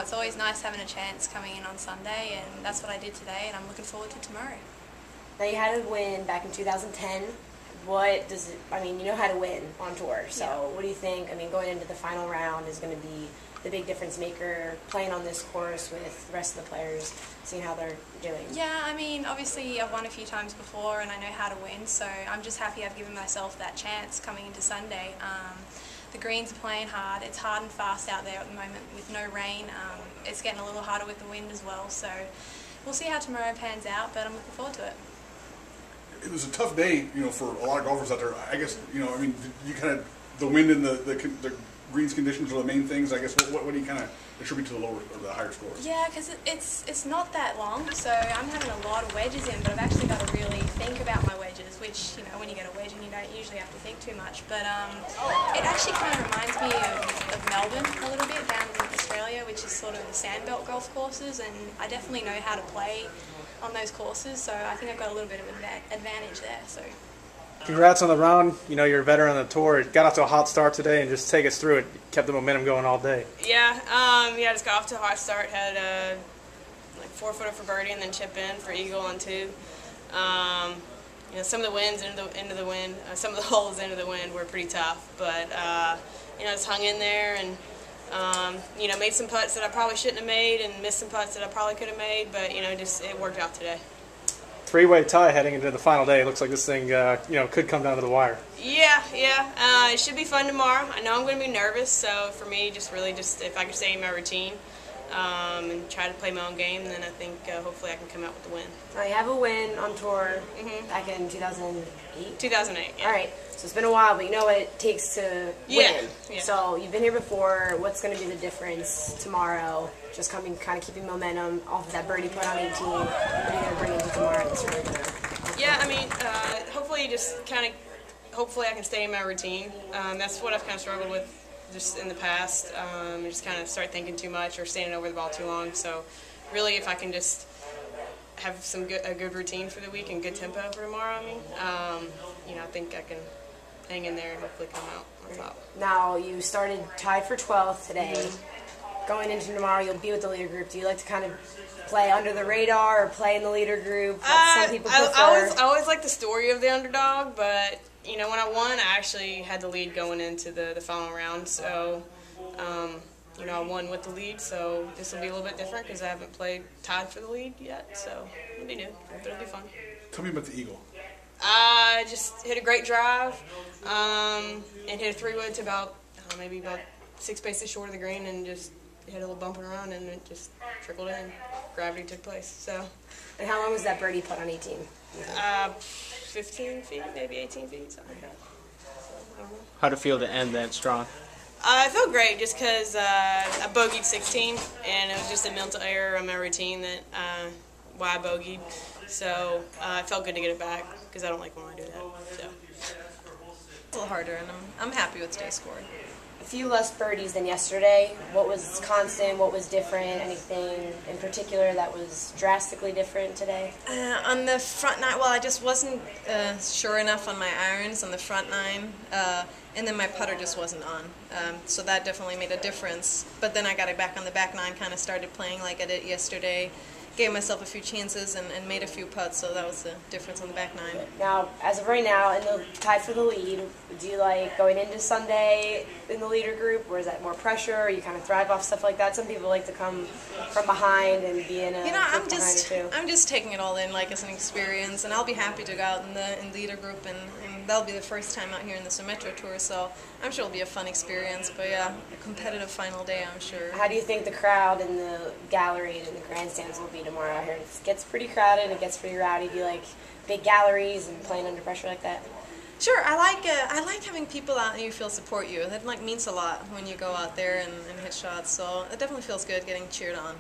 it's always nice having a chance coming in on Sunday, and that's what I did today, and I'm looking forward to tomorrow. Now, you had a win back in 2010. What does it, I mean, you know how to win on tour, so yeah. What do you think? I mean, going into the final round is going to be the big difference maker, playing on this course with the rest of the players, seeing how they're doing. Yeah, I mean, obviously I've won a few times before and I know how to win, so I'm just happy I've given myself that chance coming into Sunday. The greens are playing hard. It's hard and fast out there at the moment with no rain. It's getting a little harder with the wind as well, so we'll see how tomorrow pans out, but I'm looking forward to it. It was a tough day, you know, for a lot of golfers out there. I guess, you know, I mean, you kind of, the wind and the greens conditions are the main things. I guess, what do you kind of attribute to the lower or the higher scores? Yeah, because it's not that long, so I'm having a lot of wedges in, but I've actually got to really think about my wedges, which, you know, when you get a wedge and you don't usually have to think too much. But it actually kind of reminds me of Melbourne a little bit, down in Australia, which is sort of the sandbelt golf courses, and I definitely know how to play on those courses, so I think I've got a little bit of advantage there. So. Congrats on the round. You know, you're a veteran on the tour. Got off to a hot start today, and just take us through it. Kept the momentum going all day. Yeah, just got off to a hot start. Had like 4-footer for birdie, and then chip in for eagle on 2. You know, some of the winds into the wind, some of the holes into the wind were pretty tough, but you know, just hung in there and you know, made some putts that I probably shouldn't have made, and missed some putts that I probably could have made, but you know, just it worked out today. 3-way tie heading into the final day. It looks like this thing, you know, could come down to the wire. Yeah. It should be fun tomorrow. I know I'm going to be nervous, so for me, just if I could stay in my routine and try to play my own game, then I think hopefully I can come out with the win. Now, you have a win on tour back in 2008? 2008, yeah. All right, so it's been a while, but you know what it takes to win. Yeah. So you've been here before. What's going to be the difference tomorrow? Just kind of keeping momentum off of that birdie putt on 18. What are you going to bring into tomorrow that's really going to... Yeah, I mean, hopefully hopefully I can stay in my routine. That's what I've kind of struggled with just in the past. Just kind of start thinking too much or standing over the ball too long. So really, if I can just have a good routine for the week and good tempo for tomorrow, you know, I think I can hang in there and hopefully come out on top. Now, you started tied for 12th today. Going into tomorrow, you'll be with the leader group. Do you like to kind of play under the radar or play in the leader group? Some people prefer. I always like the story of the underdog, but you know, when I won, I actually had the lead going into the final round. So, you know, I won with the lead. So this will be a little bit different because I haven't played tied for the lead yet. So it'll be new, but it'll be fun. Tell me about the eagle. I just hit a great drive and hit a 3-wood to about maybe about 6 paces short of the green, and just hit a little bump around, and it just trickled in. Gravity took place. So. And how long was that birdie putt on 18? 15 feet, maybe 18 feet, something like that. So, I don't know. How'd it feel to end that strong? I felt great just because I bogeyed 16, and it was just a mental error on my routine that why I bogeyed. So it felt good to get it back because I don't like when I do that. So. It's a little harder, and I'm happy with today's score. A few less birdies than yesterday. What was constant? What was different? Anything in particular that was drastically different today? On the front nine, well, I just wasn't sure enough on my irons on the front nine, and then my putter just wasn't on. So that definitely made a difference. But then I got it back on the back nine, kind of started playing like I did yesterday. Gave myself a few chances and made a few putts, so that was the difference on the back nine. Now, as of right now, in the tie for the lead, do you like going into Sunday in the leader group, or is that more pressure, or you kind of thrive off stuff like that? Some people like to come from behind and be in a you know, group I'm just taking it all in like it's an experience, and I'll be happy to go out in the leader group, and that'll be the first time out here in the Symetra Tour, so I'm sure it'll be a fun experience. But yeah, a competitive final day, I'm sure. How do you think the crowd in the gallery and in the grandstands will be tomorrow? I heard it gets pretty crowded and it gets pretty rowdy. Do you like big galleries and playing under pressure like that? Sure, I like having people out and you feel support you. That means a lot when you go out there and hit shots. So it definitely feels good getting cheered on.